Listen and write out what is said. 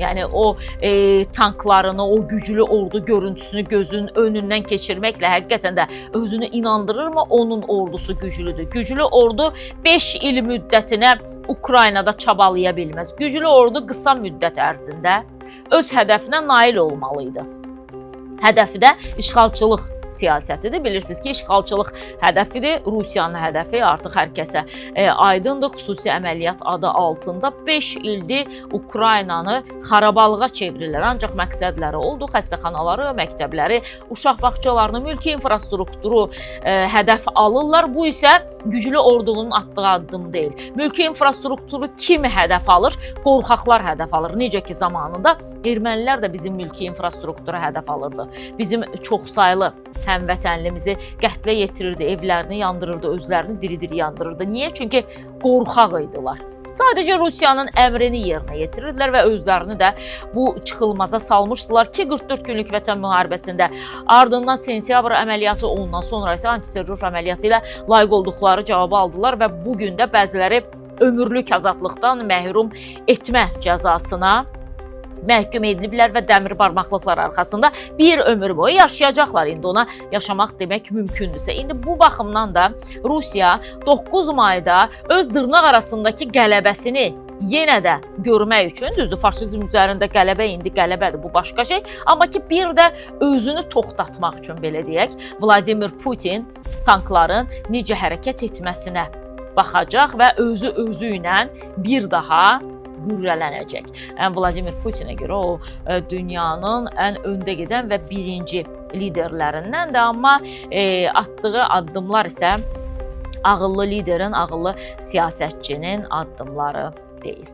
Yəni o tanklarını, o güclü ordu görüntüsünü gözünün önündən keçirməklə həqiqətən də özünü inandırırmı onun ordusu güclüdür? Güclü ordu 5 il müddətinə Ukraynada çabalaya bilməz. Güclü ordu qısa müddət ərzində öz hədəfinə nail olmalıydı. Hədəfi də işğalçılıq siyasətidir. Bilirsiniz ki, işğalçılıq hədəfidir. Rusiyanın hədəfi artıq hər kəsə aydındır. Xüsusi əməliyyat adı altında 5 ildir Ukraynanı xarabalığa çevirirlər. Ancaq məqsədləri oldu. Xəstəxanaları, məktəbləri, uşaq bağçalarını, mülki infrastrukturu hədəf alırlar. Bu isə güclü ordunun atdığı addım deyil. Mülki infrastrukturu kim hədəf alır? Qorxaqlar hədəf alır. Necə ki, zamanında ermənilər də bizim mülki infrastrukturu hədəf alırdı. Bizim çoxsaylı həmvətənlimizi qətlə yetirirdi, evlərini yandırırdı, özlərini diri-diri yandırırdı. Niyə? Çünki qorxaq idilər. Sadəcə Rusiyanın əmrini yerinə yetirirdilər və özlərini də bu çıxılmaza salmışdılar ki, 44 günlük vətən müharibəsində ardından sentyabr əməliyyatı ondan sonra isə antiterror əməliyyatı ilə layiq olduqları cavabı aldılar və bugün də bəziləri ömürlük azadlıqdan məhrum etmə cəzasına məhkum ediliblər və dəmir barmaqlıqlar arxasında bir ömür boyu yaşayacaqlar. İndi ona yaşamaq demək mümkündürsə. İndi bu baxımdan da Rusiya 9 mayda öz dırnaq arasındakı qələbəsini yenə də görmək üçün, düzdür, faşizm üzərində qələbə indi qələbədir, bu başqa şey. Amma ki, bir də özünü toxtatmaq üçün, belə deyək, Vladimir Putin tankların necə hərəkət etməsinə baxacaq və özü ilə bir daha qürrələnəcək. Vladimir Putinə görə o dünyanın ən öndə gedən və birinci liderlərindəndir, amma atdığı addımlar isə ağıllı liderin, ağıllı siyasətçinin addımları deyil.